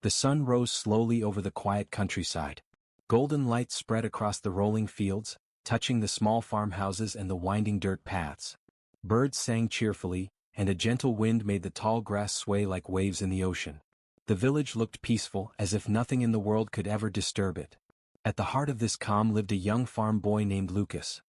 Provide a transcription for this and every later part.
The sun rose slowly over the quiet countryside. Golden light spread across the rolling fields, touching the small farmhouses and the winding dirt paths. Birds sang cheerfully, and a gentle wind made the tall grass sway like waves in the ocean. The village looked peaceful, as if nothing in the world could ever disturb it. At the heart of this calm lived a young farm boy named Lucas.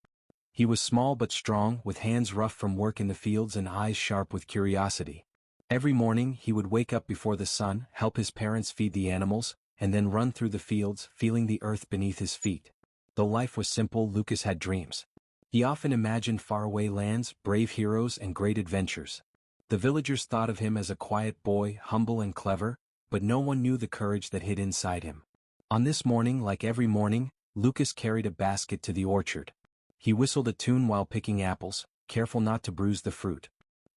He was small but strong, with hands rough from work in the fields and eyes sharp with curiosity. Every morning he would wake up before the sun, help his parents feed the animals, and then run through the fields, feeling the earth beneath his feet. Though life was simple, Lucas had dreams. He often imagined faraway lands, brave heroes, and great adventures. The villagers thought of him as a quiet boy, humble and clever, but no one knew the courage that hid inside him. On this morning, like every morning, Lucas carried a basket to the orchard. He whistled a tune while picking apples, careful not to bruise the fruit.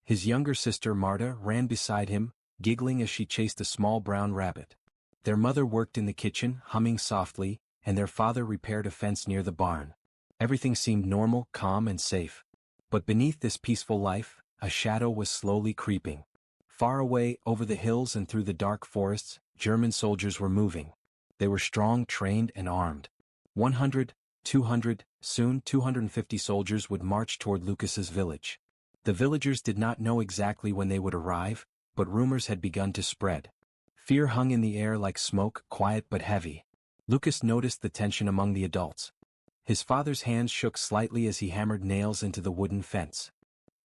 His younger sister Marta ran beside him, giggling as she chased a small brown rabbit. Their mother worked in the kitchen, humming softly, and their father repaired a fence near the barn. Everything seemed normal, calm, and safe. But beneath this peaceful life, a shadow was slowly creeping. Far away, over the hills and through the dark forests, German soldiers were moving. They were strong, trained, and armed. 100, 200, soon 250 soldiers would march toward Lucas's village. The villagers did not know exactly when they would arrive, but rumors had begun to spread. Fear hung in the air like smoke, quiet but heavy. Lucas noticed the tension among the adults. His father's hands shook slightly as he hammered nails into the wooden fence.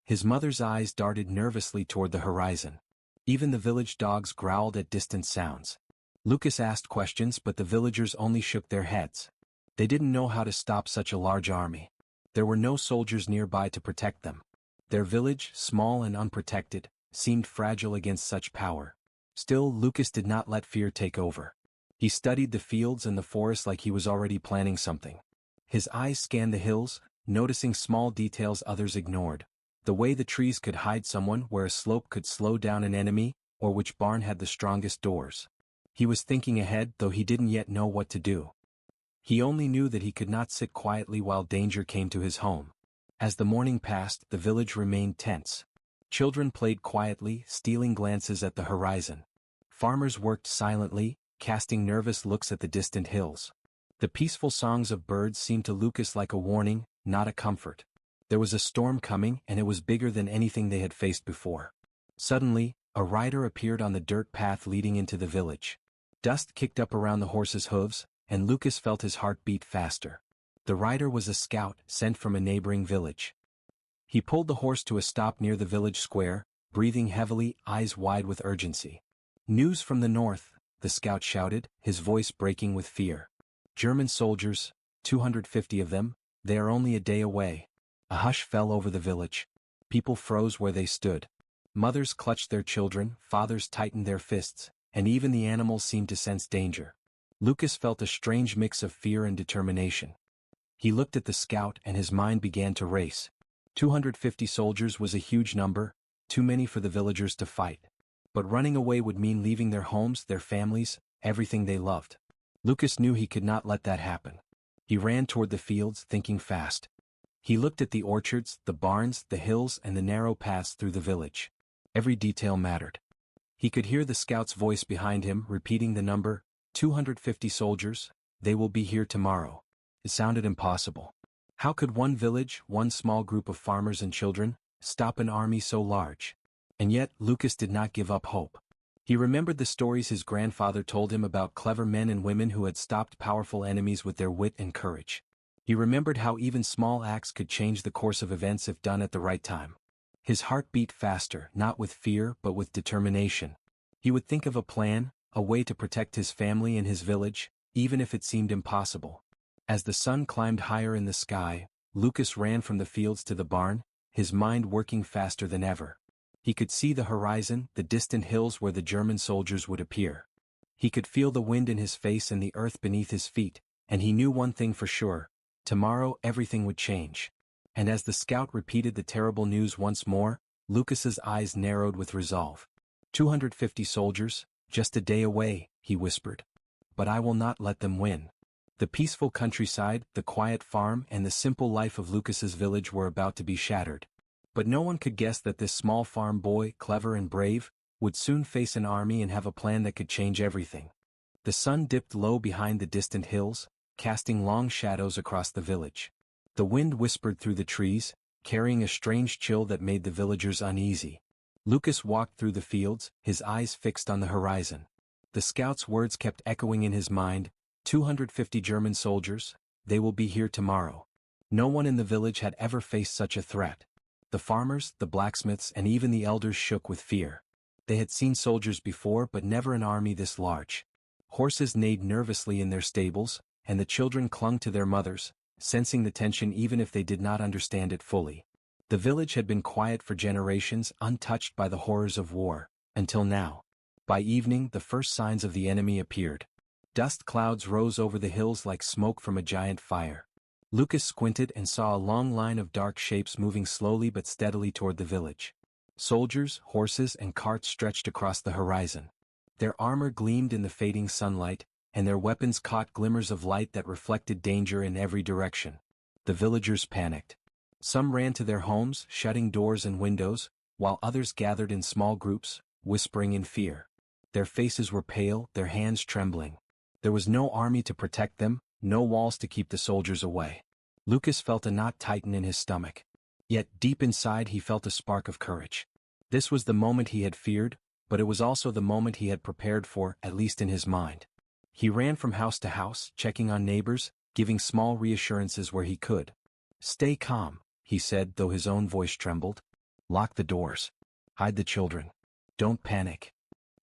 His mother's eyes darted nervously toward the horizon. Even the village dogs growled at distant sounds. Lucas asked questions, but the villagers only shook their heads. They didn't know how to stop such a large army. There were no soldiers nearby to protect them. Their village, small and unprotected, seemed fragile against such power. Still, Lucas did not let fear take over. He studied the fields and the forest like he was already planning something. His eyes scanned the hills, noticing small details others ignored. The way the trees could hide someone, where a slope could slow down an enemy, or which barn had the strongest doors. He was thinking ahead, though he didn't yet know what to do. He only knew that he could not sit quietly while danger came to his home. As the morning passed, the village remained tense. Children played quietly, stealing glances at the horizon. Farmers worked silently, casting nervous looks at the distant hills. The peaceful songs of birds seemed to Lucas like a warning, not a comfort. There was a storm coming, and it was bigger than anything they had faced before. Suddenly, a rider appeared on the dirt path leading into the village. Dust kicked up around the horse's hooves, and Lucas felt his heart beat faster. The rider was a scout sent from a neighboring village. He pulled the horse to a stop near the village square, breathing heavily, eyes wide with urgency. "News from the north," the scout shouted, his voice breaking with fear. "German soldiers, 250 of them, they are only a day away." A hush fell over the village. People froze where they stood. Mothers clutched their children, fathers tightened their fists, and even the animals seemed to sense danger. Lucas felt a strange mix of fear and determination. He looked at the scout and his mind began to race. 250 soldiers was a huge number, too many for the villagers to fight. But running away would mean leaving their homes, their families, everything they loved. Lucas knew he could not let that happen. He ran toward the fields, thinking fast. He looked at the orchards, the barns, the hills, and the narrow paths through the village. Every detail mattered. He could hear the scout's voice behind him, repeating the number, 250 soldiers, they will be here tomorrow. It sounded impossible. How could one village, one small group of farmers and children, stop an army so large? And yet, Lucas did not give up hope. He remembered the stories his grandfather told him about clever men and women who had stopped powerful enemies with their wit and courage. He remembered how even small acts could change the course of events if done at the right time. His heart beat faster, not with fear but with determination. He would think of a plan, a way to protect his family and his village, even if it seemed impossible. As the sun climbed higher in the sky, Lucas ran from the fields to the barn, his mind working faster than ever. He could see the horizon, the distant hills where the German soldiers would appear. He could feel the wind in his face and the earth beneath his feet, and he knew one thing for sure: tomorrow everything would change. And as the scout repeated the terrible news once more, Lucas's eyes narrowed with resolve. 250 soldiers, just a day away, he whispered. But I will not let them win. The peaceful countryside, the quiet farm, and the simple life of Lucas's village were about to be shattered. But no one could guess that this small farm boy, clever and brave, would soon face an army and have a plan that could change everything. The sun dipped low behind the distant hills, casting long shadows across the village. The wind whispered through the trees, carrying a strange chill that made the villagers uneasy. Lucas walked through the fields, his eyes fixed on the horizon. The scout's words kept echoing in his mind, 250 German soldiers, they will be here tomorrow. No one in the village had ever faced such a threat. The farmers, the blacksmiths, and even the elders shook with fear. They had seen soldiers before but never an army this large. Horses neighed nervously in their stables, and the children clung to their mothers, sensing the tension even if they did not understand it fully. The village had been quiet for generations, untouched by the horrors of war, until now. By evening, the first signs of the enemy appeared. Dust clouds rose over the hills like smoke from a giant fire. Lucas squinted and saw a long line of dark shapes moving slowly but steadily toward the village. Soldiers, horses, and carts stretched across the horizon. Their armor gleamed in the fading sunlight, and their weapons caught glimmers of light that reflected danger in every direction. The villagers panicked. Some ran to their homes, shutting doors and windows, while others gathered in small groups, whispering in fear. Their faces were pale, their hands trembling. There was no army to protect them, no walls to keep the soldiers away. Lucas felt a knot tighten in his stomach. Yet deep inside he felt a spark of courage. This was the moment he had feared, but it was also the moment he had prepared for, at least in his mind. He ran from house to house, checking on neighbors, giving small reassurances where he could. "Stay calm," he said, though his own voice trembled. "Lock the doors. Hide the children. Don't panic."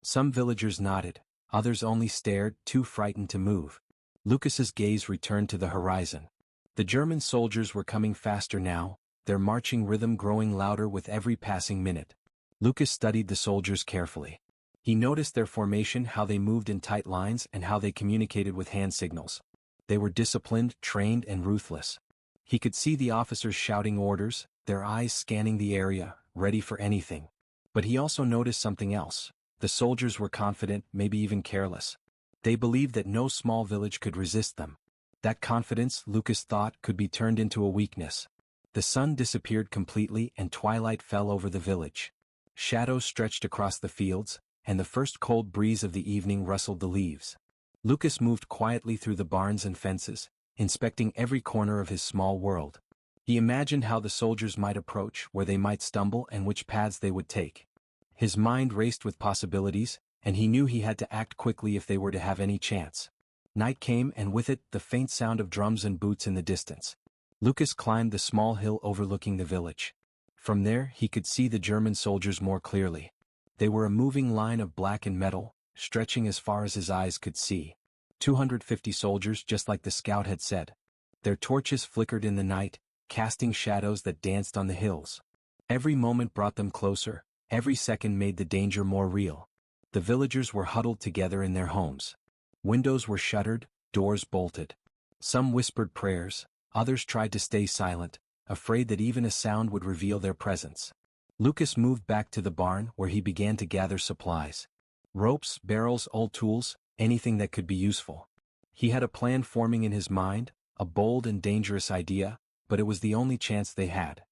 Some villagers nodded, others only stared, too frightened to move. Lucas's gaze returned to the horizon. The German soldiers were coming faster now, their marching rhythm growing louder with every passing minute. Lucas studied the soldiers carefully. He noticed their formation, how they moved in tight lines, and how they communicated with hand signals. They were disciplined, trained, and ruthless. He could see the officers shouting orders, their eyes scanning the area, ready for anything. But he also noticed something else. The soldiers were confident, maybe even careless. They believed that no small village could resist them. That confidence, Lucas thought, could be turned into a weakness. The sun disappeared completely and twilight fell over the village. Shadows stretched across the fields, and the first cold breeze of the evening rustled the leaves. Lucas moved quietly through the barns and fences, inspecting every corner of his small world. He imagined how the soldiers might approach, where they might stumble, and which paths they would take. His mind raced with possibilities, and he knew he had to act quickly if they were to have any chance. Night came, and with it, the faint sound of drums and boots in the distance. Lucas climbed the small hill overlooking the village. From there, he could see the German soldiers more clearly. They were a moving line of blackened metal, stretching as far as his eyes could see. 250 soldiers, just like the scout had said. Their torches flickered in the night, casting shadows that danced on the hills. Every moment brought them closer, every second made the danger more real. The villagers were huddled together in their homes. Windows were shuttered, doors bolted. Some whispered prayers, others tried to stay silent, afraid that even a sound would reveal their presence. Lucas moved back to the barn where he began to gather supplies. Ropes, barrels, old tools, anything that could be useful. He had a plan forming in his mind, a bold and dangerous idea, but it was the only chance they had.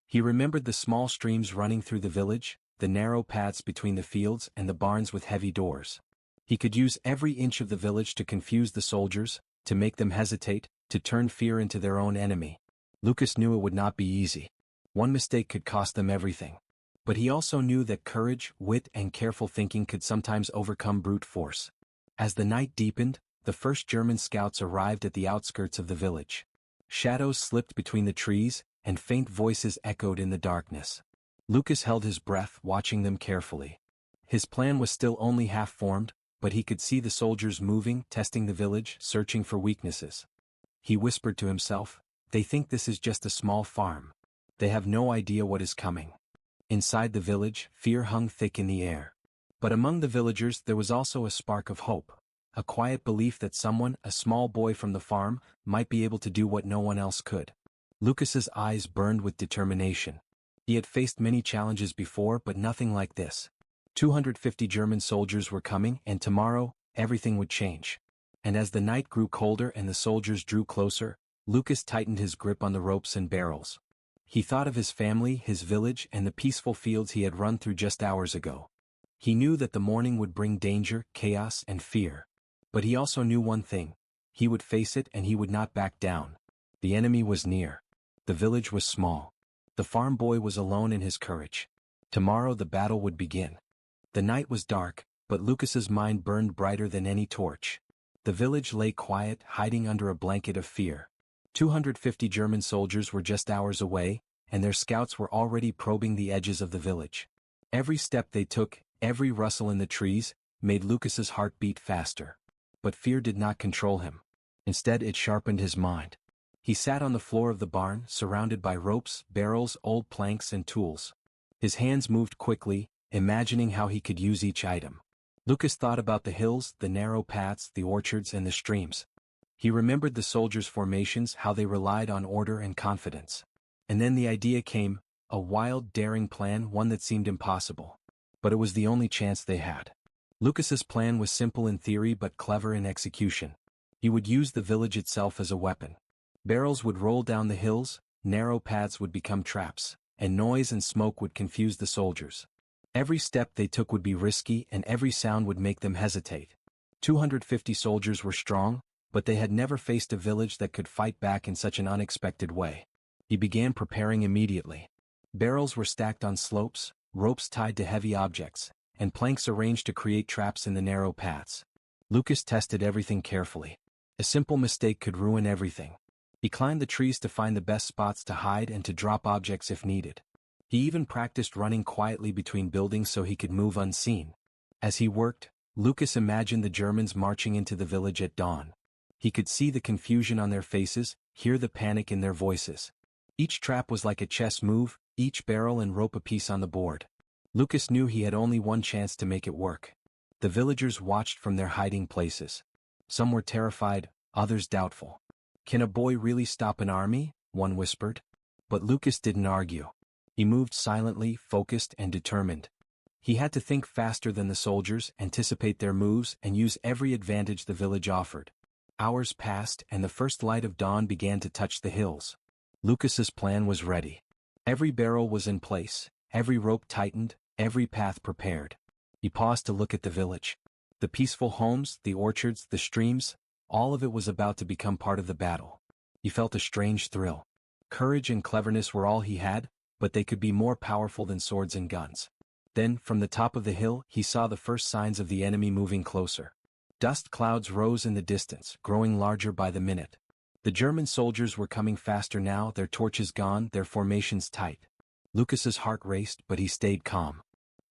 He remembered the small streams running through the village, the narrow paths between the fields and the barns with heavy doors. He could use every inch of the village to confuse the soldiers, to make them hesitate, to turn fear into their own enemy. Lucas knew it would not be easy. One mistake could cost them everything. But he also knew that courage, wit, and careful thinking could sometimes overcome brute force. As the night deepened, the first German scouts arrived at the outskirts of the village. Shadows slipped between the trees, and faint voices echoed in the darkness. Lucas held his breath, watching them carefully. His plan was still only half-formed, but he could see the soldiers moving, testing the village, searching for weaknesses. He whispered to himself, "They think this is just a small farm. They have no idea what is coming." Inside the village, fear hung thick in the air. But among the villagers there was also a spark of hope, a quiet belief that someone, a small boy from the farm, might be able to do what no one else could. Lucas's eyes burned with determination. He had faced many challenges before, but nothing like this. 250 German soldiers were coming, and tomorrow, everything would change. And as the night grew colder and the soldiers drew closer, Lucas tightened his grip on the ropes and barrels. He thought of his family, his village, and the peaceful fields he had run through just hours ago. He knew that the morning would bring danger, chaos, and fear. But he also knew one thing. He would face it and he would not back down. The enemy was near. The village was small. The farm boy was alone in his courage. Tomorrow the battle would begin. The night was dark, but Lucas's mind burned brighter than any torch. The village lay quiet, hiding under a blanket of fear. 250 German soldiers were just hours away, and their scouts were already probing the edges of the village. Every step they took, every rustle in the trees, made Lucas's heart beat faster. But fear did not control him. Instead, it sharpened his mind. He sat on the floor of the barn, surrounded by ropes, barrels, old planks, and tools. His hands moved quickly, imagining how he could use each item. Lucas thought about the hills, the narrow paths, the orchards, and the streams. He remembered the soldiers' formations, how they relied on order and confidence. And then the idea came, a wild, daring plan, one that seemed impossible. But it was the only chance they had. Lucas's plan was simple in theory but clever in execution. He would use the village itself as a weapon. Barrels would roll down the hills, narrow paths would become traps, and noise and smoke would confuse the soldiers. Every step they took would be risky and every sound would make them hesitate. 250 soldiers were strong, but they had never faced a village that could fight back in such an unexpected way. He began preparing immediately. Barrels were stacked on slopes, ropes tied to heavy objects, and planks arranged to create traps in the narrow paths. Lucas tested everything carefully. A simple mistake could ruin everything. He climbed the trees to find the best spots to hide and to drop objects if needed. He even practiced running quietly between buildings so he could move unseen. As he worked, Lucas imagined the Germans marching into the village at dawn. He could see the confusion on their faces, hear the panic in their voices. Each trap was like a chess move, each barrel and rope a piece on the board. Lucas knew he had only one chance to make it work. The villagers watched from their hiding places. Some were terrified, others doubtful. "Can a boy really stop an army?" one whispered. But Lucas didn't argue. He moved silently, focused, and determined. He had to think faster than the soldiers, anticipate their moves, and use every advantage the village offered. Hours passed, and the first light of dawn began to touch the hills. Lucas's plan was ready. Every barrel was in place, every rope tightened, every path prepared. He paused to look at the village. The peaceful homes, the orchards, the streams, all of it was about to become part of the battle. He felt a strange thrill. Courage and cleverness were all he had, but they could be more powerful than swords and guns. Then, from the top of the hill, he saw the first signs of the enemy moving closer. Dust clouds rose in the distance, growing larger by the minute. The German soldiers were coming faster now, their torches gone, their formations tight. Lucas's heart raced, but he stayed calm.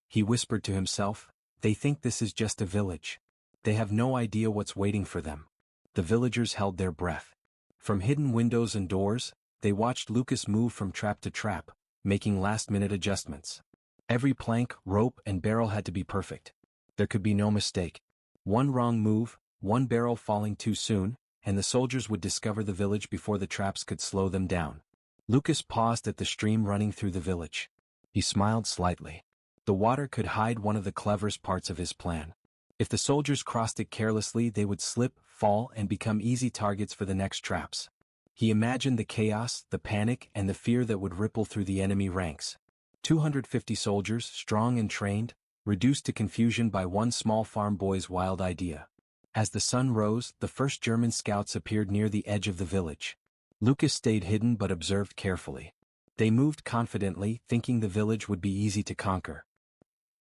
He whispered to himself, "They think this is just a village. They have no idea what's waiting for them." The villagers held their breath. From hidden windows and doors, they watched Lucas move from trap to trap, making last-minute adjustments. Every plank, rope, and barrel had to be perfect. There could be no mistake. One wrong move, one barrel falling too soon, and the soldiers would discover the village before the traps could slow them down. Lucas paused at the stream running through the village. He smiled slightly. The water could hide one of the cleverest parts of his plan. If the soldiers crossed it carelessly, they would slip, fall, and become easy targets for the next traps. He imagined the chaos, the panic, and the fear that would ripple through the enemy ranks. 250 soldiers, strong and trained, reduced to confusion by one small farm boy's wild idea. As the sun rose, the first German scouts appeared near the edge of the village. Lucas stayed hidden but observed carefully. They moved confidently, thinking the village would be easy to conquer.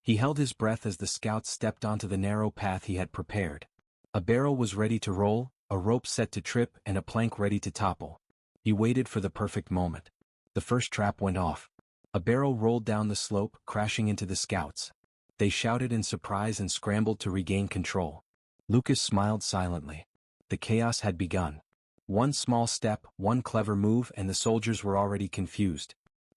He held his breath as the scouts stepped onto the narrow path he had prepared. A barrel was ready to roll, a rope set to trip, and a plank ready to topple. He waited for the perfect moment. The first trap went off. A barrel rolled down the slope, crashing into the scouts. They shouted in surprise and scrambled to regain control. Lucas smiled silently. The chaos had begun. One small step, one clever move, and the soldiers were already confused.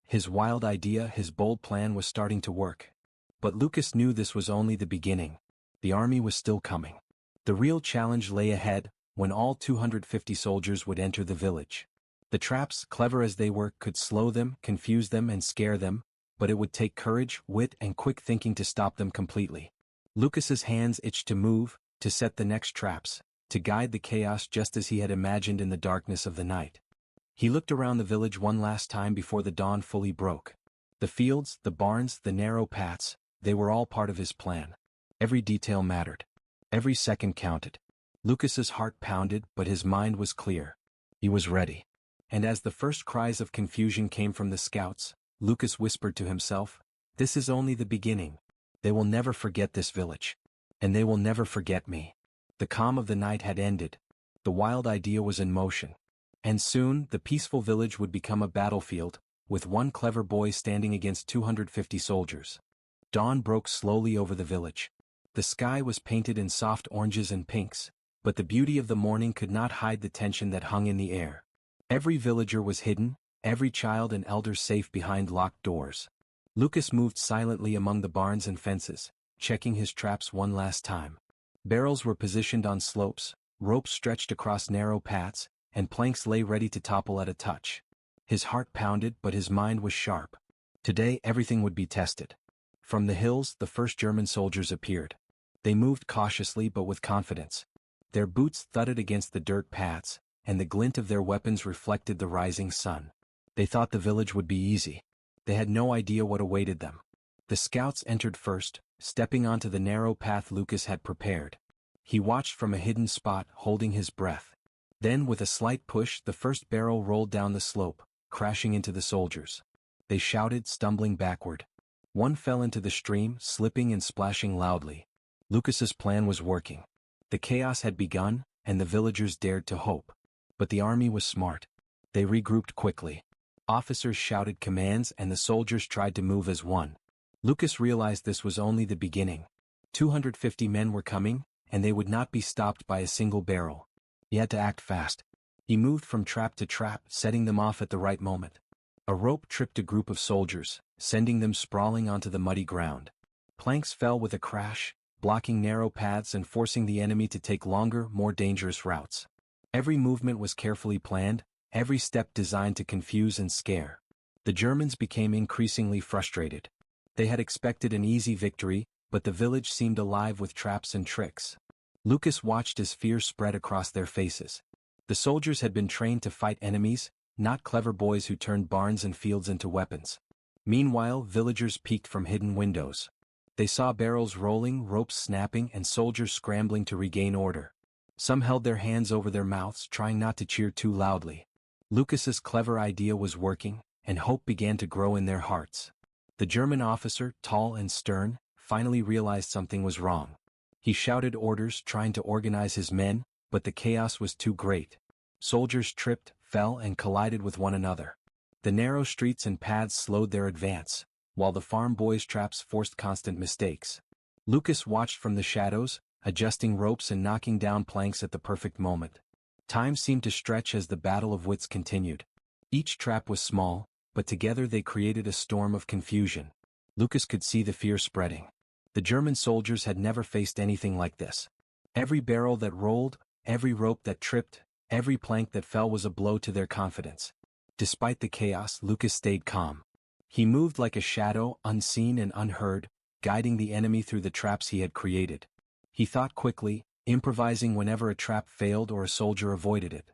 His wild idea, his bold plan was starting to work. But Lucas knew this was only the beginning. The army was still coming. The real challenge lay ahead, when all 250 soldiers would enter the village. The traps, clever as they were, could slow them, confuse them, and scare them, but it would take courage, wit, and quick thinking to stop them completely. Lucas's hands itched to move, to set the next traps, to guide the chaos just as he had imagined in the darkness of the night. He looked around the village one last time before the dawn fully broke. The fields, the barns, the narrow paths, They were all part of his plan. Every detail mattered. Every second counted. Lucas's heart pounded, but his mind was clear. He was ready. And as the first cries of confusion came from the scouts, Lucas whispered to himself, "This is only the beginning. They will never forget this village. And they will never forget me." The calm of the night had ended. The wild idea was in motion. And soon, the peaceful village would become a battlefield, with one clever boy standing against 250 soldiers. Dawn broke slowly over the village. The sky was painted in soft oranges and pinks, but the beauty of the morning could not hide the tension that hung in the air. Every villager was hidden, every child and elder safe behind locked doors. Lucas moved silently among the barns and fences, checking his traps one last time. Barrels were positioned on slopes, ropes stretched across narrow paths, and planks lay ready to topple at a touch. His heart pounded, but his mind was sharp. Today everything would be tested. From the hills, the first German soldiers appeared. They moved cautiously but with confidence. Their boots thudded against the dirt paths, and the glint of their weapons reflected the rising sun. They thought the village would be easy. They had no idea what awaited them. The scouts entered first, stepping onto the narrow path Lucas had prepared. He watched from a hidden spot, holding his breath. Then, with a slight push, the first barrel rolled down the slope, crashing into the soldiers. They shouted, stumbling backward. One fell into the stream, slipping and splashing loudly. Lucas's plan was working. The chaos had begun, and the villagers dared to hope. But the army was smart. They regrouped quickly. Officers shouted commands and the soldiers tried to move as one. Lucas realized this was only the beginning. 250 men were coming, and they would not be stopped by a single barrel. He had to act fast. He moved from trap to trap, setting them off at the right moment. A rope tripped a group of soldiers, sending them sprawling onto the muddy ground. Planks fell with a crash, blocking narrow paths and forcing the enemy to take longer, more dangerous routes. Every movement was carefully planned, every step designed to confuse and scare. The Germans became increasingly frustrated. They had expected an easy victory, but the village seemed alive with traps and tricks. Lucas watched as fear spread across their faces. The soldiers had been trained to fight enemies, not clever boys who turned barns and fields into weapons. Meanwhile, villagers peeked from hidden windows. They saw barrels rolling, ropes snapping, and soldiers scrambling to regain order. Some held their hands over their mouths, trying not to cheer too loudly. Lucas's clever idea was working, and hope began to grow in their hearts. The German officer, tall and stern, finally realized something was wrong. He shouted orders, trying to organize his men, but the chaos was too great. Soldiers tripped, fell, and collided with one another. The narrow streets and paths slowed their advance, while the farm boys' traps forced constant mistakes. Lucas watched from the shadows, adjusting ropes and knocking down planks at the perfect moment. Time seemed to stretch as the battle of wits continued. Each trap was small, but together they created a storm of confusion. Lucas could see the fear spreading. The German soldiers had never faced anything like this. Every barrel that rolled, every rope that tripped, every plank that fell was a blow to their confidence. Despite the chaos, Lucas stayed calm. He moved like a shadow, unseen and unheard, guiding the enemy through the traps he had created. He thought quickly, improvising whenever a trap failed or a soldier avoided it.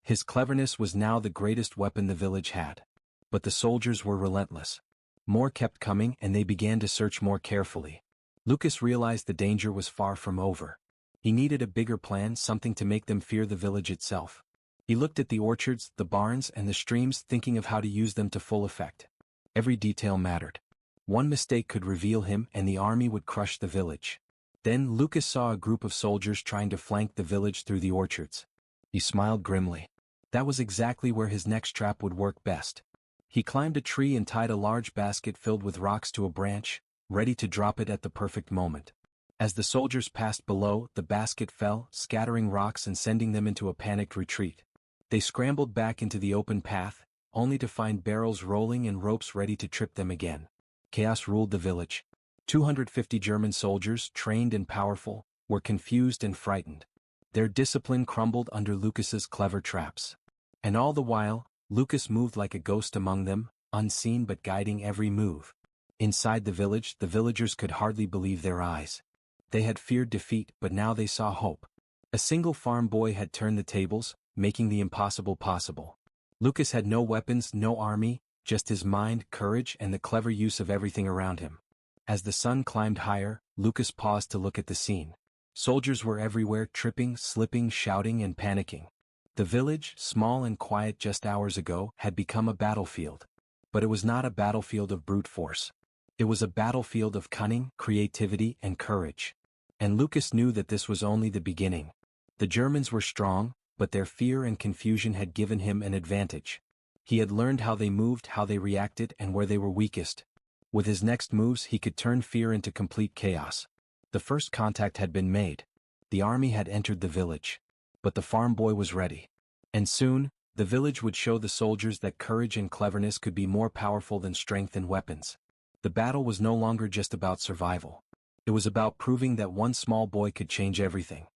His cleverness was now the greatest weapon the village had. But the soldiers were relentless. More kept coming and they began to search more carefully. Lucas realized the danger was far from over. He needed a bigger plan, something to make them fear the village itself. He looked at the orchards, the barns, and the streams, thinking of how to use them to full effect. Every detail mattered. One mistake could reveal him and the army would crush the village. Then Lucas saw a group of soldiers trying to flank the village through the orchards. He smiled grimly. That was exactly where his next trap would work best. He climbed a tree and tied a large basket filled with rocks to a branch, ready to drop it at the perfect moment. As the soldiers passed below, the basket fell, scattering rocks and sending them into a panicked retreat. They scrambled back into the open path, only to find barrels rolling and ropes ready to trip them again. Chaos ruled the village. 250 German soldiers, trained and powerful, were confused and frightened. Their discipline crumbled under Lucas's clever traps. And all the while, Lucas moved like a ghost among them, unseen but guiding every move. Inside the village, the villagers could hardly believe their eyes. They had feared defeat, but now they saw hope. A single farm boy had turned the tables, making the impossible possible. Lucas had no weapons, no army, just his mind, courage, and the clever use of everything around him. As the sun climbed higher, Lucas paused to look at the scene. Soldiers were everywhere, tripping, slipping, shouting, and panicking. The village, small and quiet just hours ago, had become a battlefield. But it was not a battlefield of brute force. It was a battlefield of cunning, creativity, and courage. And Lucas knew that this was only the beginning. The Germans were strong, but their fear and confusion had given him an advantage. He had learned how they moved, how they reacted, and where they were weakest. With his next moves he could turn fear into complete chaos. The first contact had been made. The army had entered the village. But the farm boy was ready. And soon, the village would show the soldiers that courage and cleverness could be more powerful than strength and weapons. The battle was no longer just about survival. It was about proving that one small boy could change everything.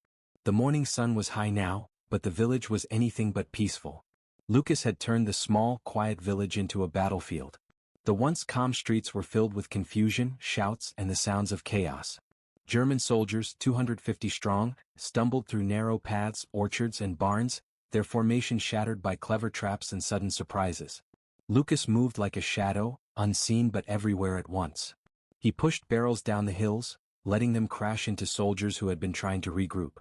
The morning sun was high now, but the village was anything but peaceful. Lucas had turned the small, quiet village into a battlefield. The once calm streets were filled with confusion, shouts, and the sounds of chaos. German soldiers, 250 strong, stumbled through narrow paths, orchards, and barns, their formation shattered by clever traps and sudden surprises. Lucas moved like a shadow, unseen but everywhere at once. He pushed barrels down the hills, letting them crash into soldiers who had been trying to regroup.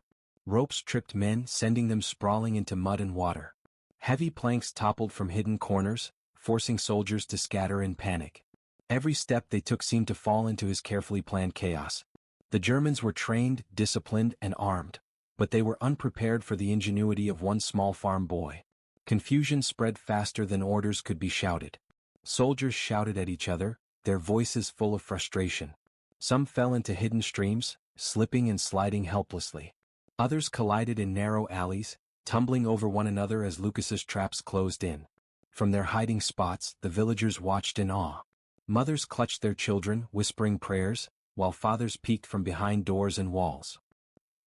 Ropes tripped men, sending them sprawling into mud and water. Heavy planks toppled from hidden corners, forcing soldiers to scatter in panic. Every step they took seemed to fall into his carefully planned chaos. The Germans were trained, disciplined, and armed, but they were unprepared for the ingenuity of one small farm boy. Confusion spread faster than orders could be shouted. Soldiers shouted at each other, their voices full of frustration. Some fell into hidden streams, slipping and sliding helplessly. Others collided in narrow alleys, tumbling over one another as Lucas's traps closed in. From their hiding spots, the villagers watched in awe. Mothers clutched their children, whispering prayers, while fathers peeked from behind doors and walls.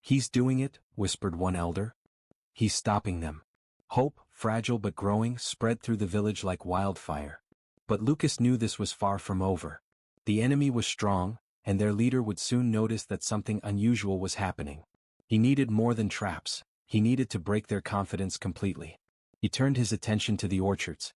"He's doing it," whispered one elder. "He's stopping them." Hope, fragile but growing, spread through the village like wildfire. But Lucas knew this was far from over. The enemy was strong, and their leader would soon notice that something unusual was happening. He needed more than traps. He needed to break their confidence completely. He turned his attention to the orchards.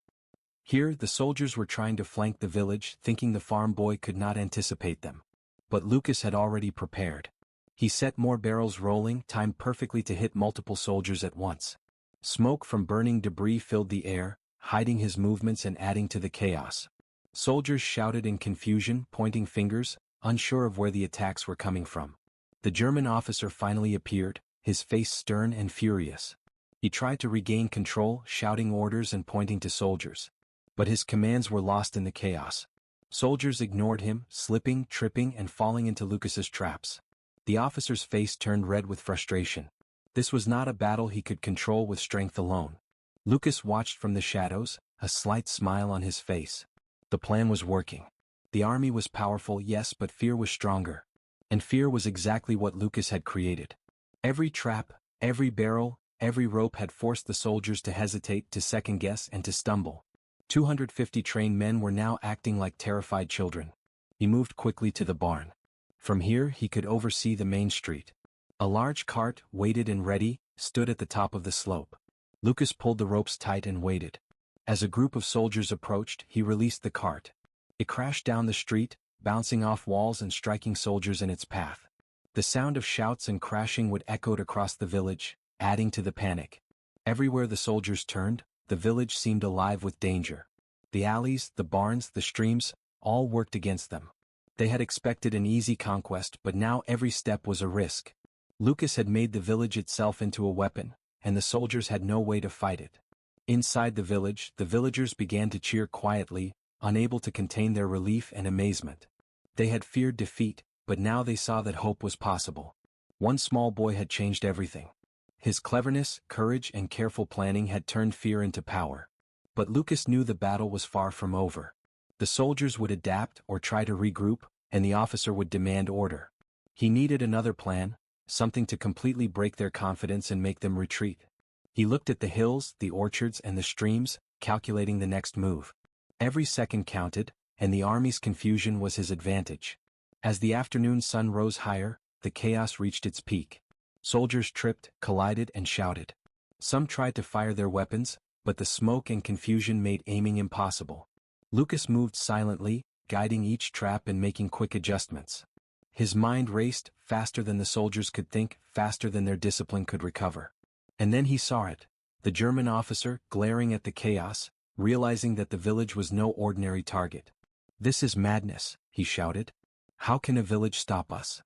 Here, the soldiers were trying to flank the village, thinking the farm boy could not anticipate them. But Lucas had already prepared. He set more barrels rolling, timed perfectly to hit multiple soldiers at once. Smoke from burning debris filled the air, hiding his movements and adding to the chaos. Soldiers shouted in confusion, pointing fingers, unsure of where the attacks were coming from. The German officer finally appeared, his face stern and furious. He tried to regain control, shouting orders and pointing to soldiers. But his commands were lost in the chaos. Soldiers ignored him, slipping, tripping, and falling into Lucas's traps. The officer's face turned red with frustration. This was not a battle he could control with strength alone. Lucas watched from the shadows, a slight smile on his face. The plan was working. The army was powerful, yes, but fear was stronger. And fear was exactly what Lucas had created. Every trap, every barrel, every rope had forced the soldiers to hesitate, to second-guess, and to stumble. 250 trained men were now acting like terrified children. He moved quickly to the barn. From here he could oversee the main street. A large cart, weighted and ready, stood at the top of the slope. Lucas pulled the ropes tight and waited. As a group of soldiers approached, he released the cart. It crashed down the street, bouncing off walls and striking soldiers in its path. The sound of shouts and crashing would echo across the village, adding to the panic. Everywhere the soldiers turned, the village seemed alive with danger. The alleys, the barns, the streams, all worked against them. They had expected an easy conquest, but now every step was a risk. Lucas had made the village itself into a weapon, and the soldiers had no way to fight it. Inside the village, the villagers began to cheer quietly, unable to contain their relief and amazement. They had feared defeat, but now they saw that hope was possible. One small boy had changed everything. His cleverness, courage, and careful planning had turned fear into power. But Lucas knew the battle was far from over. The soldiers would adapt or try to regroup, and the officer would demand order. He needed another plan, something to completely break their confidence and make them retreat. He looked at the hills, the orchards, and the streams, calculating the next move. Every second counted, and the army's confusion was his advantage. As the afternoon sun rose higher, the chaos reached its peak. Soldiers tripped, collided, and shouted. Some tried to fire their weapons, but the smoke and confusion made aiming impossible. Lucas moved silently, guiding each trap and making quick adjustments. His mind raced, faster than the soldiers could think, faster than their discipline could recover. And then he saw it. The German officer, glaring at the chaos, realizing that the village was no ordinary target. "This is madness," he shouted. "How can a village stop us?"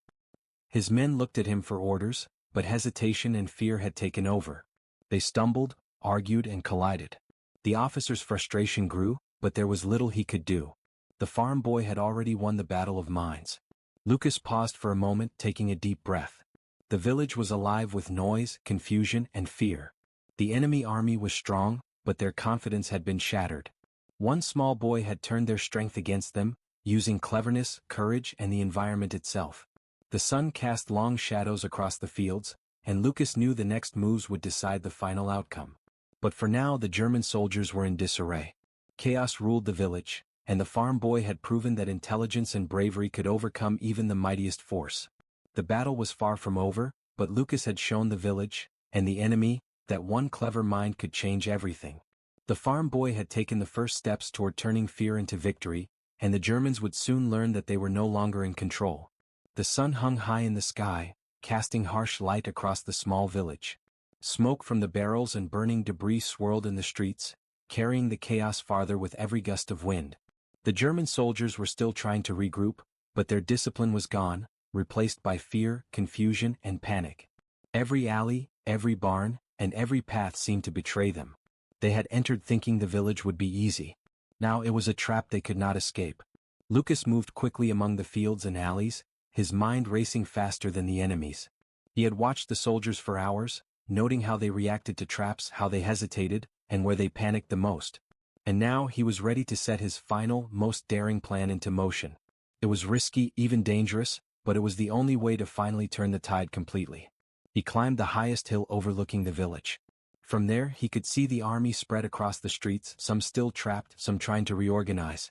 His men looked at him for orders, but hesitation and fear had taken over. They stumbled, argued, and collided. The officer's frustration grew, but there was little he could do. The farm boy had already won the battle of minds. Lucas paused for a moment, taking a deep breath. The village was alive with noise, confusion, and fear. The enemy army was strong, but their confidence had been shattered. One small boy had turned their strength against them, using cleverness, courage, and the environment itself. The sun cast long shadows across the fields, and Lucas knew the next moves would decide the final outcome. But for now the German soldiers were in disarray. Chaos ruled the village, and the farm boy had proven that intelligence and bravery could overcome even the mightiest force. The battle was far from over, but Lucas had shown the village, and the enemy, that one clever mind could change everything. The farm boy had taken the first steps toward turning fear into victory, and the Germans would soon learn that they were no longer in control. The sun hung high in the sky, casting harsh light across the small village. Smoke from the barrels and burning debris swirled in the streets, carrying the chaos farther with every gust of wind. The German soldiers were still trying to regroup, but their discipline was gone, replaced by fear, confusion, and panic. Every alley, every barn, and every path seemed to betray them. They had entered thinking the village would be easy. Now it was a trap they could not escape. Lucas moved quickly among the fields and alleys, his mind racing faster than the enemy's. He had watched the soldiers for hours, noting how they reacted to traps, how they hesitated, and where they panicked the most. And now he was ready to set his final, most daring plan into motion. It was risky, even dangerous, but it was the only way to finally turn the tide completely. He climbed the highest hill overlooking the village. From there he could see the army spread across the streets, some still trapped, some trying to reorganize.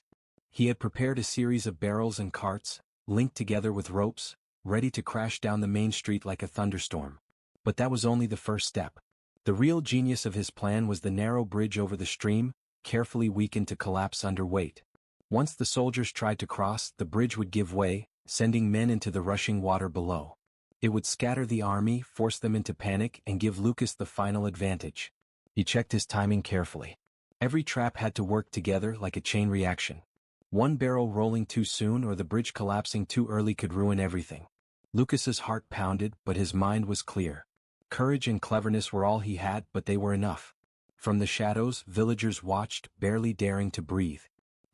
He had prepared a series of barrels and carts, linked together with ropes, ready to crash down the main street like a thunderstorm. But that was only the first step. The real genius of his plan was the narrow bridge over the stream, carefully weakened to collapse under weight. Once the soldiers tried to cross, the bridge would give way, sending men into the rushing water below. It would scatter the army, force them into panic, and give Lucas the final advantage. He checked his timing carefully. Every trap had to work together like a chain reaction. One barrel rolling too soon or the bridge collapsing too early could ruin everything. Lucas's heart pounded, but his mind was clear. Courage and cleverness were all he had, but they were enough. From the shadows, villagers watched, barely daring to breathe.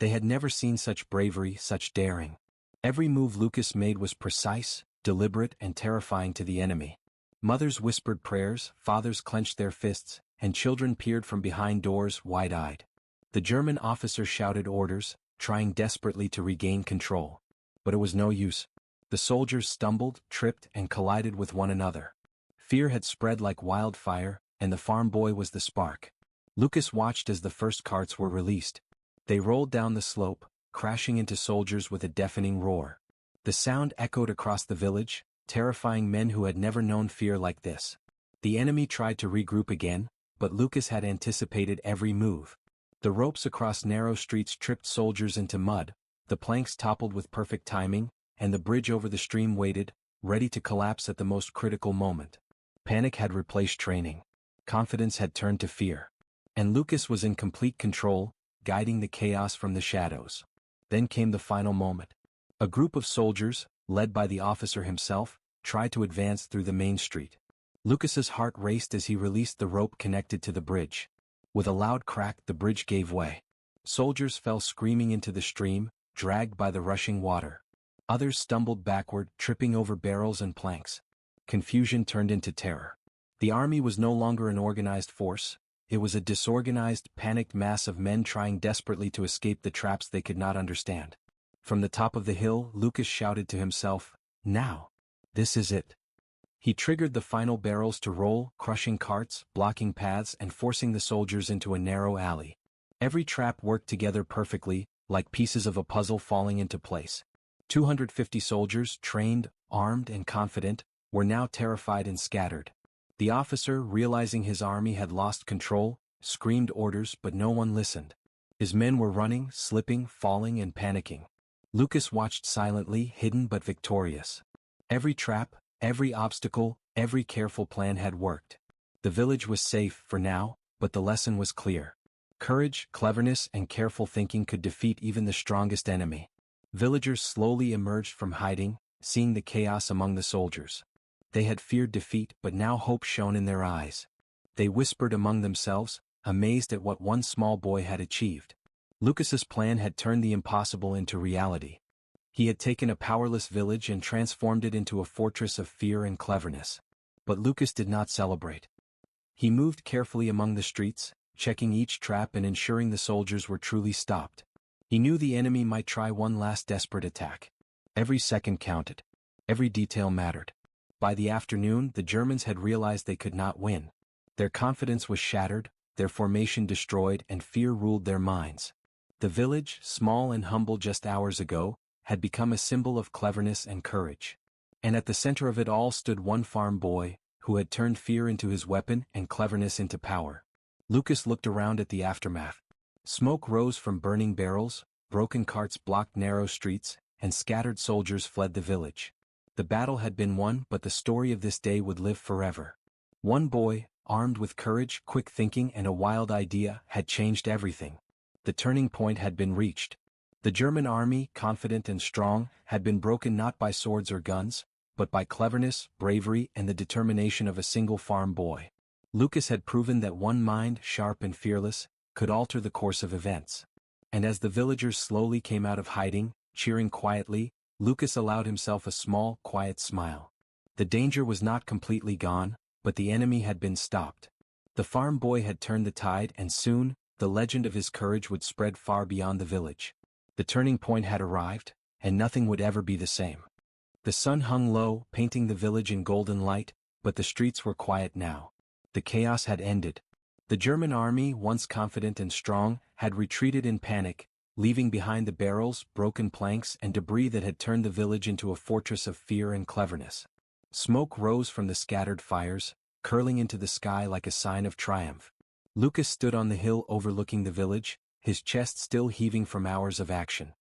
They had never seen such bravery, such daring. Every move Lucas made was precise, deliberate, and terrifying to the enemy. Mothers whispered prayers, fathers clenched their fists, and children peered from behind doors, wide-eyed. The German officer shouted orders, trying desperately to regain control. But it was no use. The soldiers stumbled, tripped, and collided with one another. Fear had spread like wildfire, and the farm boy was the spark. Lucas watched as the first carts were released. They rolled down the slope, crashing into soldiers with a deafening roar. The sound echoed across the village, terrifying men who had never known fear like this. The enemy tried to regroup again, but Lucas had anticipated every move. The ropes across narrow streets tripped soldiers into mud, the planks toppled with perfect timing, and the bridge over the stream waited, ready to collapse at the most critical moment. Panic had replaced training. Confidence had turned to fear. And Lucas was in complete control, guiding the chaos from the shadows. Then came the final moment. A group of soldiers, led by the officer himself, tried to advance through the main street. Lucas's heart raced as he released the rope connected to the bridge. With a loud crack, the bridge gave way. Soldiers fell screaming into the stream, dragged by the rushing water. Others stumbled backward, tripping over barrels and planks. Confusion turned into terror. The army was no longer an organized force. It was a disorganized, panicked mass of men trying desperately to escape the traps they could not understand. From the top of the hill, Lucas shouted to himself, "Now! This is it!" He triggered the final barrels to roll, crushing carts, blocking paths, and forcing the soldiers into a narrow alley. Every trap worked together perfectly, like pieces of a puzzle falling into place. 250 soldiers, trained, armed, and confident, were now terrified and scattered. The officer, realizing his army had lost control, screamed orders, but no one listened. His men were running, slipping, falling, and panicking. Lucas watched silently, hidden but victorious. Every trap, every obstacle, every careful plan had worked. The village was safe for now, but the lesson was clear. Courage, cleverness, and careful thinking could defeat even the strongest enemy. Villagers slowly emerged from hiding, seeing the chaos among the soldiers. They had feared defeat, but now hope shone in their eyes. They whispered among themselves, amazed at what one small boy had achieved. Lucas's plan had turned the impossible into reality. He had taken a powerless village and transformed it into a fortress of fear and cleverness. But Lucas did not celebrate. He moved carefully among the streets, checking each trap and ensuring the soldiers were truly stopped. He knew the enemy might try one last desperate attack. Every second counted. Every detail mattered. By the afternoon, the Germans had realized they could not win. Their confidence was shattered, their formation destroyed, and fear ruled their minds. The village, small and humble just hours ago, had become a symbol of cleverness and courage. And at the center of it all stood one farm boy, who had turned fear into his weapon and cleverness into power. Lucas looked around at the aftermath. Smoke rose from burning barrels, broken carts blocked narrow streets, and scattered soldiers fled the village. The battle had been won, but the story of this day would live forever. One boy, armed with courage, quick thinking, and a wild idea, had changed everything. The turning point had been reached. The German army, confident and strong, had been broken not by swords or guns, but by cleverness, bravery, and the determination of a single farm boy. Lucas had proven that one mind, sharp and fearless, could alter the course of events. And as the villagers slowly came out of hiding, cheering quietly, Lucas allowed himself a small, quiet smile. The danger was not completely gone, but the enemy had been stopped. The farm boy had turned the tide, and soon, the legend of his courage would spread far beyond the village. The turning point had arrived, and nothing would ever be the same. The sun hung low, painting the village in golden light, but the streets were quiet now. The chaos had ended. The German army, once confident and strong, had retreated in panic, leaving behind the barrels, broken planks, and debris that had turned the village into a fortress of fear and cleverness. Smoke rose from the scattered fires, curling into the sky like a sign of triumph. Lucas stood on the hill overlooking the village, his chest still heaving from hours of action.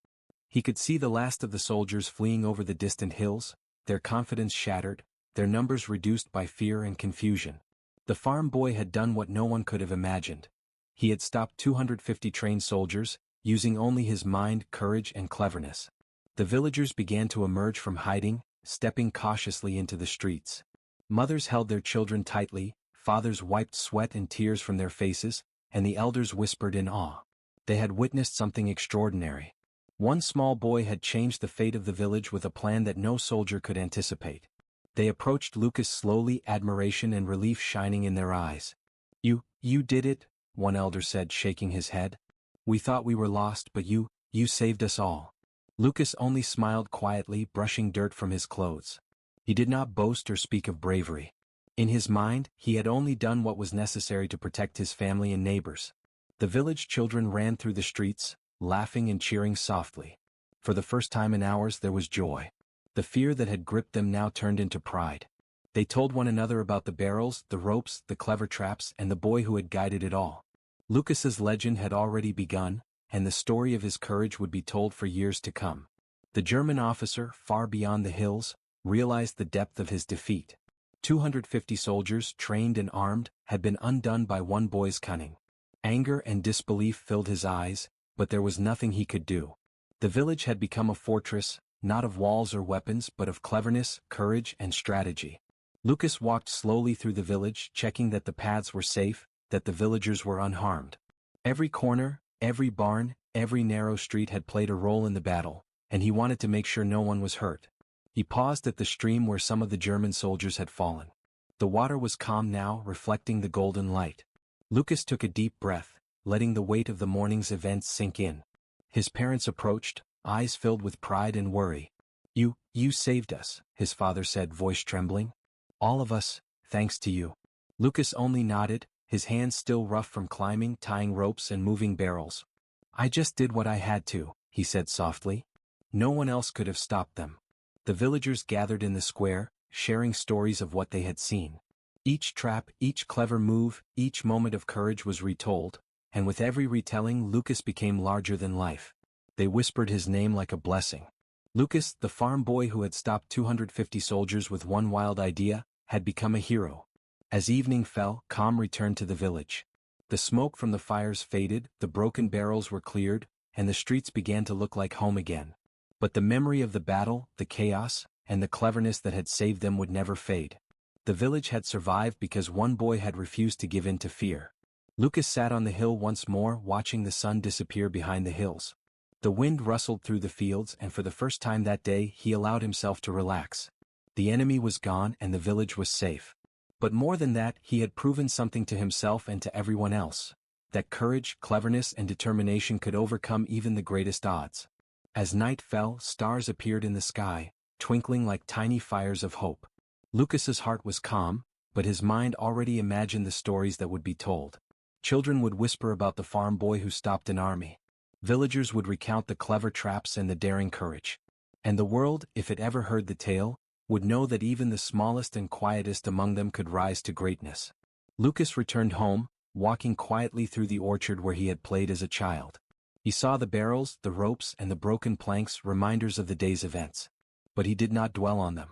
He could see the last of the soldiers fleeing over the distant hills, their confidence shattered, their numbers reduced by fear and confusion. The farm boy had done what no one could have imagined. He had stopped 250 trained soldiers, using only his mind, courage, and cleverness. The villagers began to emerge from hiding, stepping cautiously into the streets. Mothers held their children tightly, fathers wiped sweat and tears from their faces, and the elders whispered in awe. They had witnessed something extraordinary. One small boy had changed the fate of the village with a plan that no soldier could anticipate. They approached Lucas slowly, admiration and relief shining in their eyes. You did it," one elder said, shaking his head. "We thought we were lost, but you saved us all." Lucas only smiled quietly, brushing dirt from his clothes. He did not boast or speak of bravery. In his mind, he had only done what was necessary to protect his family and neighbors. The village children ran through the streets, laughing and cheering softly. For the first time in hours there was joy. The fear that had gripped them now turned into pride. They told one another about the barrels, the ropes, the clever traps, and the boy who had guided it all. Lucas's legend had already begun, and the story of his courage would be told for years to come. The German officer, far beyond the hills, realized the depth of his defeat. 250 soldiers, trained and armed, had been undone by one boy's cunning. Anger and disbelief filled his eyes, but there was nothing he could do. The village had become a fortress, not of walls or weapons but of cleverness, courage, and strategy. Lucas walked slowly through the village, checking that the paths were safe, that the villagers were unharmed. Every corner, every barn, every narrow street had played a role in the battle, and he wanted to make sure no one was hurt. He paused at the stream where some of the German soldiers had fallen. The water was calm now, reflecting the golden light. Lucas took a deep breath, letting the weight of the morning's events sink in. His parents approached, eyes filled with pride and worry. You saved us," his father said, voice trembling. "All of us, thanks to you." Lucas only nodded, his hands still rough from climbing, tying ropes, and moving barrels. "I just did what I had to," he said softly. No one else could have stopped them. The villagers gathered in the square, sharing stories of what they had seen. Each trap, each clever move, each moment of courage was retold, and with every retelling Lucas became larger than life. They whispered his name like a blessing. Lucas, the farm boy who had stopped 250 soldiers with one wild idea, had become a hero. As evening fell, calm returned to the village. The smoke from the fires faded, the broken barrels were cleared, and the streets began to look like home again. But the memory of the battle, the chaos, and the cleverness that had saved them would never fade. The village had survived because one boy had refused to give in to fear. Lucas sat on the hill once more, watching the sun disappear behind the hills. The wind rustled through the fields, and for the first time that day he allowed himself to relax. The enemy was gone and the village was safe. But more than that, he had proven something to himself and to everyone else. That courage, cleverness, and determination could overcome even the greatest odds. As night fell, stars appeared in the sky, twinkling like tiny fires of hope. Lucas's heart was calm, but his mind already imagined the stories that would be told. Children would whisper about the farm boy who stopped an army. Villagers would recount the clever traps and the daring courage. And the world, if it ever heard the tale, would know that even the smallest and quietest among them could rise to greatness. Lucas returned home, walking quietly through the orchard where he had played as a child. He saw the barrels, the ropes, and the broken planks, reminders of the day's events. But he did not dwell on them.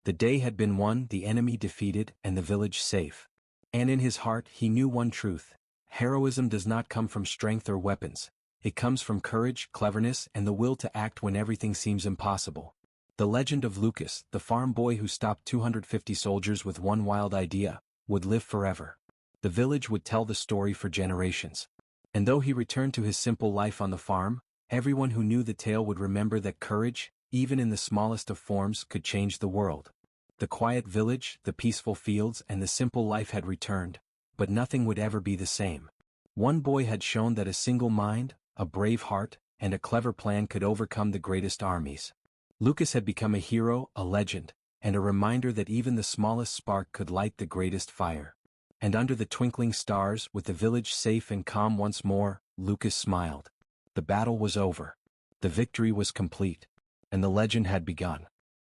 The day had been won, the enemy defeated, and the village safe. And in his heart he knew one truth: heroism does not come from strength or weapons. It comes from courage, cleverness, and the will to act when everything seems impossible. The legend of Lucas, the farm boy who stopped 250 soldiers with one wild idea, would live forever. The village would tell the story for generations. And though he returned to his simple life on the farm, everyone who knew the tale would remember that courage, even in the smallest of forms, could change the world. The quiet village, the peaceful fields, and the simple life had returned, but nothing would ever be the same. One boy had shown that a single mind, a brave heart, and a clever plan could overcome the greatest armies. Lucas had become a hero, a legend, and a reminder that even the smallest spark could light the greatest fire. And under the twinkling stars, with the village safe and calm once more, Lucas smiled. The battle was over. The victory was complete. And the legend had begun.